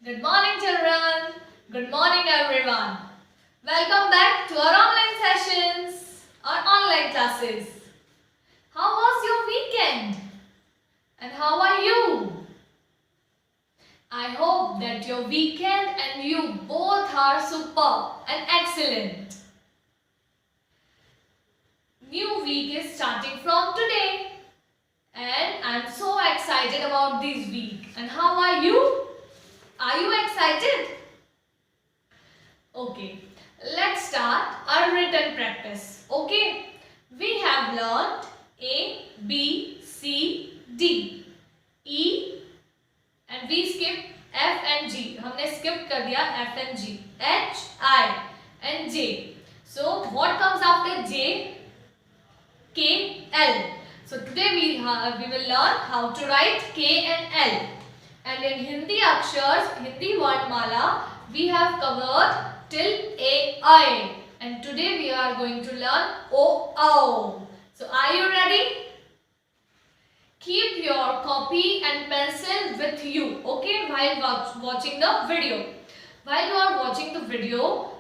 Good morning, children. Good morning, everyone. Welcome back to our online sessions, our online classes. How was your weekend? And how are you? I hope that your weekend and you both are superb and excellent. New week is starting from today. And I'm so excited about this week. And how are you? Are you excited? Okay, let's start our written practice. Okay, we have learned A, B, C, D, E and we skip F and G. हमने skip कर दिया F and G, H, I and J. So what comes after J? K, L. So today we will learn how to write K and L. And in Hindi Akshars, Hindi Varnmala, we have covered till A, I. And today we are going to learn O, O. So are you ready? Keep your copy and pencil with you, okay, while watching the video. While you are watching the video,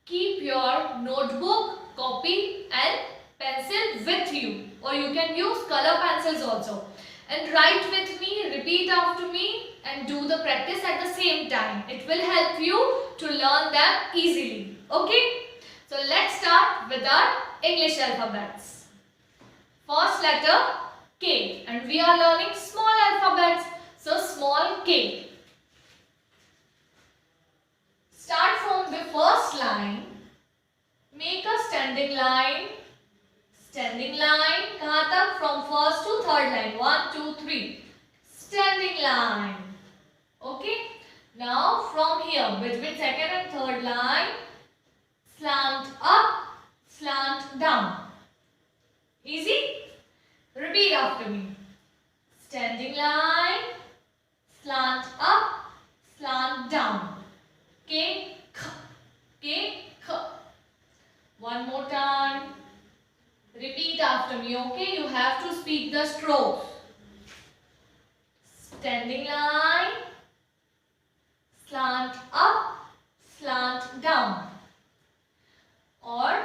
keep your notebook, copy and pencil with you. Or you can use color pencils also. And write with me, repeat after me and do the practice at the same time. It will help you to learn them easily. Okay? So let's start with our English alphabets. First letter K, and we are learning small alphabets. So small K. Start from the first line. Make a standing line. Standing line. कहाँ तक? From first to third line. 1, 2, 3. Standing line. Okay. Now from here, between second and third line, slant up, slant down. Easy? Repeat after me. Standing line, slant up, slant down. K, K, K, K. One more time. Repeat after me, okay? You have to speak the strokes. Standing line, slant up, slant down. Or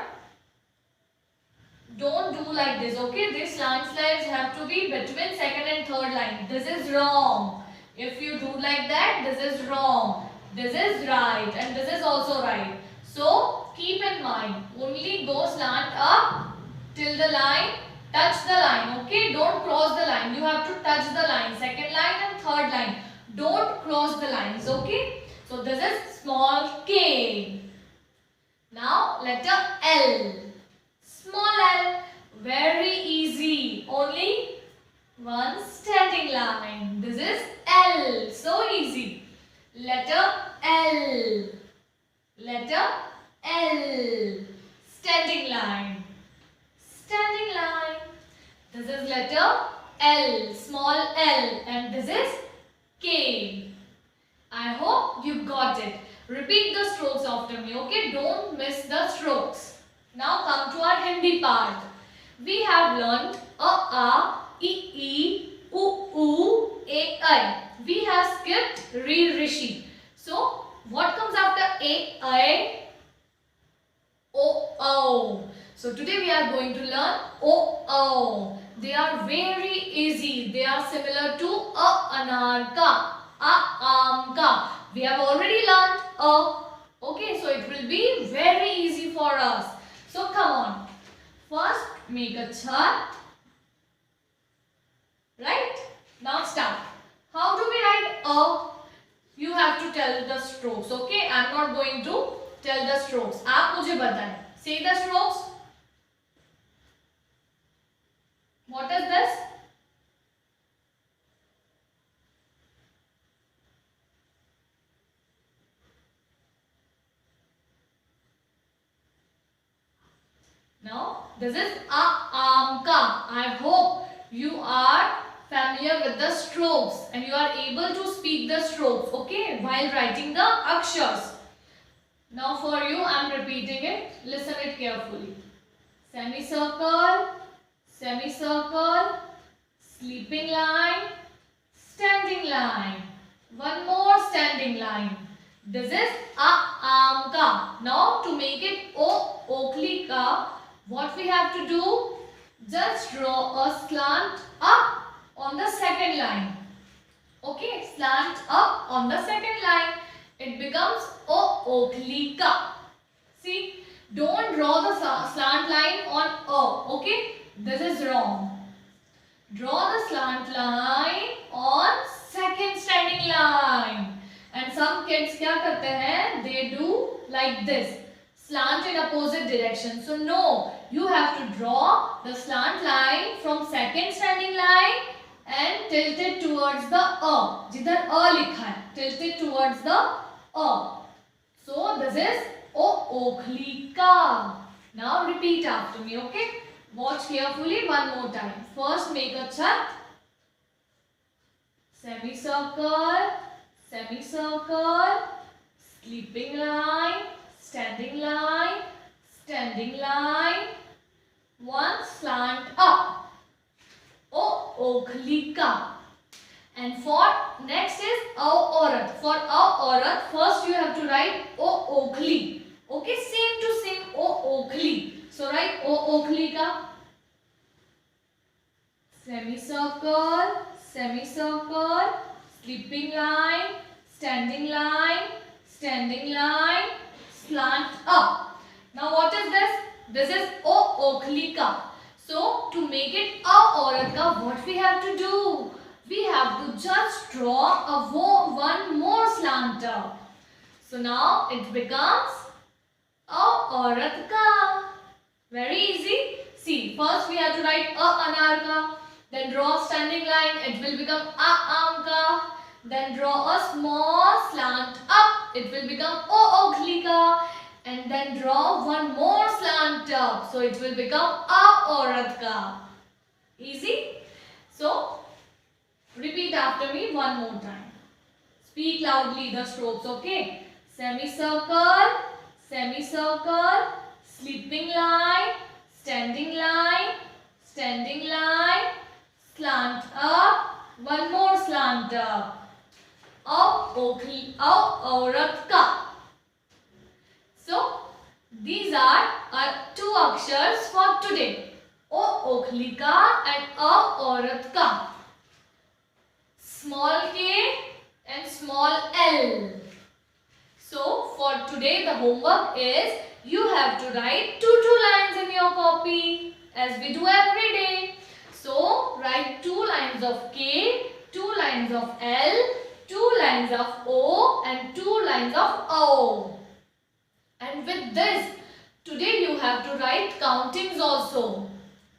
don't do like this, okay? These slant lines have to be between second and third line. This is wrong. If you do like that, this is wrong. This is right and this is also right. So keep in mind, only go slant up till the line, touch the line, okay? Don't cross the line. You have to touch the line, second line and third line. Don't cross the lines, okay? So this is small K. Now letter L. Small L. Very easy. Only one standing line. This is L. So easy. Letter L. Letter L. Standing line. Standing line. This is letter L. Small L. And this is K. I hope you got it. Repeat the strokes after me, okay? Don't miss the strokes. Now come to our Hindi part. We have learned A, E, U, A, I. We have skipped Re, Rishi. So, what comes after A, I? O. So, today we are going to learn O. They are very easy. They are similar to A, Anar, Ka, A, Ka. We have already learned A. Okay, so it will be very easy for us. So come on. First, make a chart. Right? Now start. How do we write A? You have to tell the strokes. Okay? I am not going to tell the strokes. आप मुझे बताएं. Say the strokes. What is this? Now, this is A, Ka. I hope you are familiar with the strokes and you are able to speak the strokes, okay, while writing the akshars. Now for you, I am repeating it. Listen it carefully. Semicircle, semicircle, sleeping line, standing line, One more standing line. This is a aam ka. Now to make it o oakley ka, what we have to do? Just draw a slant up on the second line. Okay, slant up on the second line. It becomes o oakley ka. See, don't draw the slant line on a. Okay, this is wrong. Draw the slant line on second standing line. And some kids क्या करते हैं? They do like this. Slant in opposite direction. So no, you have to draw the slant line from second standing line and tilt it towards the a. जिधर a लिखा है, tilt it towards the a. So this is o oakley ka. Now repeat after me, okay? Watch carefully one more time. First make a chat. Semicircle, semicircle, sleeping line, standing line, standing line. One slant up. O oakley ka. And for next is a aurat. For a aurat, first you have to write o oakley. Okay, same to same o oakley. So write o oakley ka. Semicircle, semicircle, sleeping line, standing line, standing line, slant up. Now what is this? This is o oakley ka. So to make it a aurat ka, what we have to do? We have to just draw one more slant up. So now it becomes a aurat ka. Very easy. See, first we have to write a anar ka. Then draw standing line, it will become a aam ka. Then draw a small slant up, it will become o oakley ka. And then draw one more slant up, so it will become a aurat ka. Easy? So, repeat after me one more time. Speak loudly the strokes, okay? Semicircle, semicircle, sleeping line, standing line, standing line, slant up, one more slant up. A oakley, a aurat ka. So, these are our two akshars for today. O oakley ka and a aurat ka. Small k and small l. So, for today the homework is you have to write two lines in your copy as we do every day. So, write 2 lines of K, 2 lines of L, 2 lines of O and 2 lines of O. And with this, today you have to write countings also.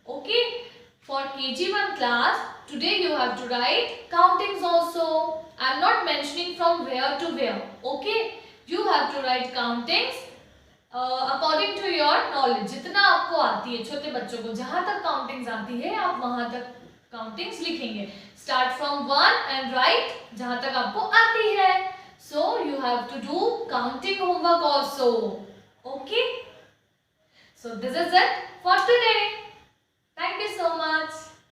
Okay? For KG1 class, today you have to write countings also. I am not mentioning from where to where. Okay? You have to write countings according to your knowledge. जितना आपको आती है छोटे बच्चों को जहां तक countings आती है आप वहां तक काउंटिंग्स लिखेंगे. स्टार्ट फ्रॉम 1 एंड राइट जहां तक आपको आती है. So you have to do counting homework also. Okay, so this is it for today. Thank you so much.